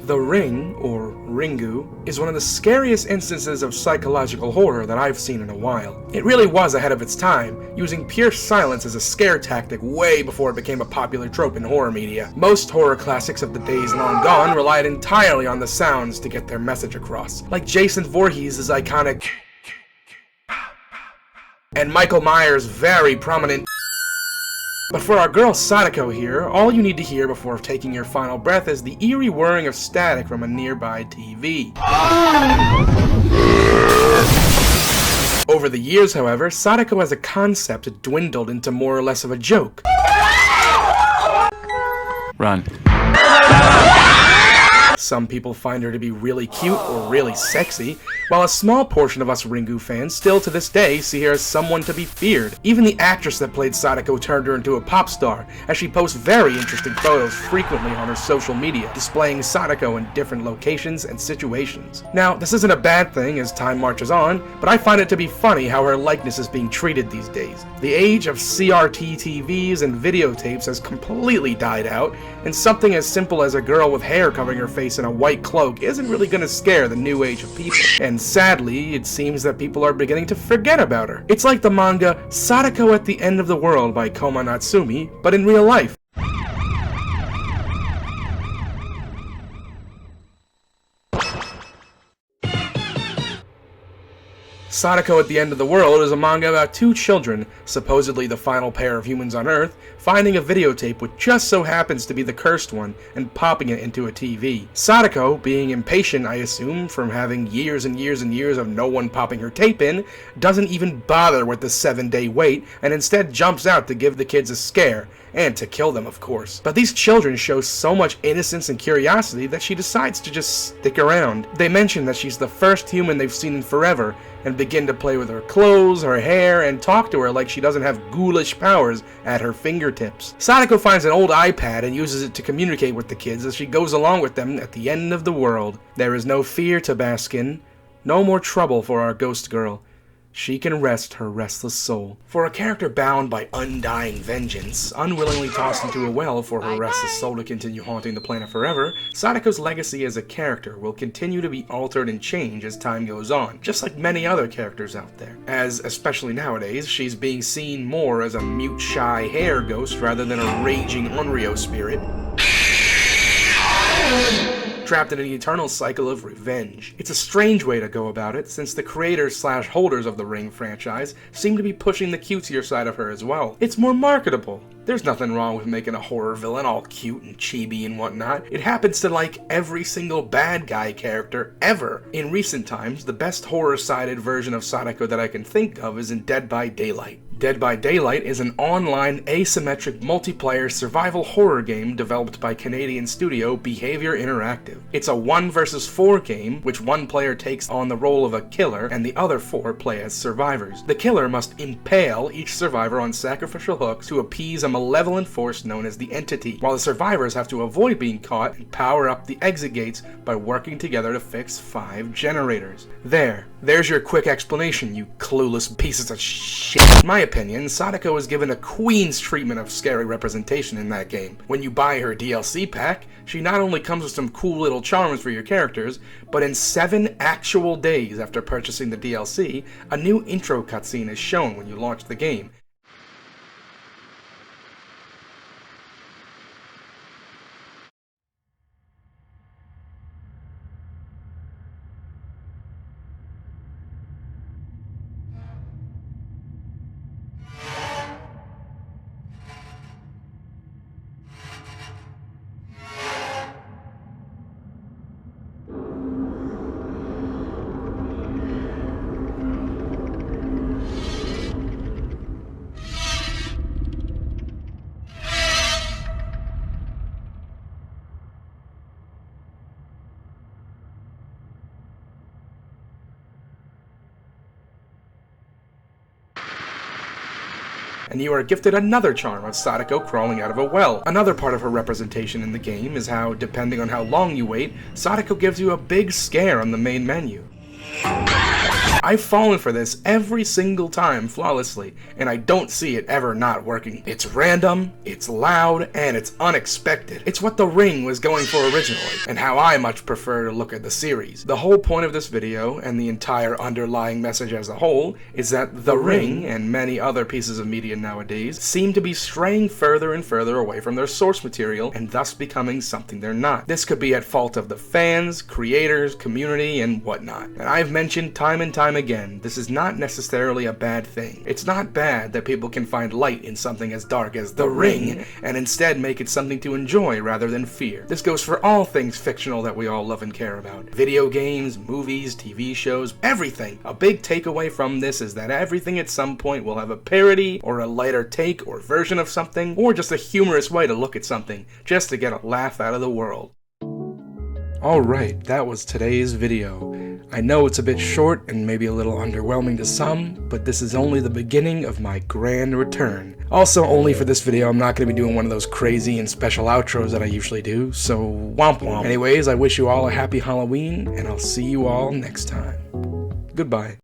The Ring, or Ringu, is one of the scariest instances of psychological horror that I've seen in a while. It really was ahead of its time, using pure silence as a scare tactic way before it became a popular trope in horror media. Most horror classics of the days long gone relied entirely on the sounds to get their message across, like Jason Voorhees' iconic and Michael Myers' very prominent. But for our girl Sadako here, all you need to hear before taking your final breath is the eerie whirring of static from a nearby TV. Over the years, however, Sadako as a concept dwindled into more or less of a joke. Run. Some people find her to be really cute or really sexy, while a small portion of us Ringu fans still to this day see her as someone to be feared. Even the actress that played Sadako turned her into a pop star, as she posts very interesting photos frequently on her social media, displaying Sadako in different locations and situations. Now, this isn't a bad thing as time marches on, but I find it to be funny how her likeness is being treated these days. The age of CRT TVs and videotapes has completely died out, and something as simple as a girl with hair covering her face in a white cloak isn't really gonna scare the new age of people. And sadly, it seems that people are beginning to forget about her. It's like the manga Sadako at the End of the World by Koma Natsumi, but in real life. Sadako at the End of the World is a manga about two children, supposedly the final pair of humans on Earth, finding a videotape which just so happens to be the cursed one and popping it into a TV. Sadako, being impatient I assume from having years and years and years of no one popping her tape in, doesn't even bother with the 7-day wait and instead jumps out to give the kids a scare, and to kill them of course. But these children show so much innocence and curiosity that she decides to just stick around. They mention that she's the first human they've seen in forever, and begin to play with her clothes, her hair, and talk to her like she doesn't have ghoulish powers at her fingertips. Sadako finds an old iPad and uses it to communicate with the kids as she goes along with them at the end of the world. There is no fear to bask in, no more trouble for our ghost girl. She can rest her restless soul. For a character bound by undying vengeance, unwillingly tossed into a well for her restless soul to continue haunting the planet forever, Sadako's legacy as a character will continue to be altered and change as time goes on, just like many other characters out there. As, especially nowadays, she's being seen more as a mute, shy hair ghost rather than a raging Onryo spirit, trapped in an eternal cycle of revenge. It's a strange way to go about it, since the creators/holders of the Ring franchise seem to be pushing the cutesier side of her as well. It's more marketable. There's nothing wrong with making a horror villain all cute and chibi and whatnot. It happens to like every single bad guy character ever. In recent times, the best horror-sided version of Sadako that I can think of is in Dead by Daylight. Dead by Daylight is an online, asymmetric, multiplayer survival horror game developed by Canadian studio Behavior Interactive. It's a 1 versus 4 game, which one player takes on the role of a killer and the other 4 play as survivors. The killer must impale each survivor on sacrificial hooks to appease a malevolent force known as the Entity, while the survivors have to avoid being caught and power up the exit gates by working together to fix 5 generators. There's your quick explanation, you clueless pieces of shit. In my opinion, Sadako is given a queen's treatment of scary representation in that game. When you buy her DLC pack, she not only comes with some cool little charms for your characters, but in 7 actual days after purchasing the DLC, a new intro cutscene is shown when you launch the game. And you are gifted another charm of Sadako crawling out of a well. Another part of her representation in the game is how, depending on how long you wait, Sadako gives you a big scare on the main menu. I've fallen for this every single time flawlessly, and I don't see it ever not working. It's random, it's loud, and it's unexpected. It's what The Ring was going for originally, and how I much prefer to look at the series. The whole point of this video, and the entire underlying message as a whole, is that The Ring, and many other pieces of media nowadays, seem to be straying further and further away from their source material, and thus becoming something they're not. This could be at fault of the fans, creators, community, and whatnot. And I've mentioned time and time again, this is not necessarily a bad thing. It's not bad that people can find light in something as dark as The Ring, and instead make it something to enjoy rather than fear. This goes for all things fictional that we all love and care about. Video games, movies, TV shows, everything. A big takeaway from this is that everything at some point will have a parody, or a lighter take or version of something, or just a humorous way to look at something, just to get a laugh out of the world. Alright, that was today's video. I know it's a bit short and maybe a little underwhelming to some, but this is only the beginning of my grand return. Also, only for this video, I'm not going to be doing one of those crazy and special outros that I usually do, so womp womp. Anyways, I wish you all a happy Halloween, and I'll see you all next time. Goodbye.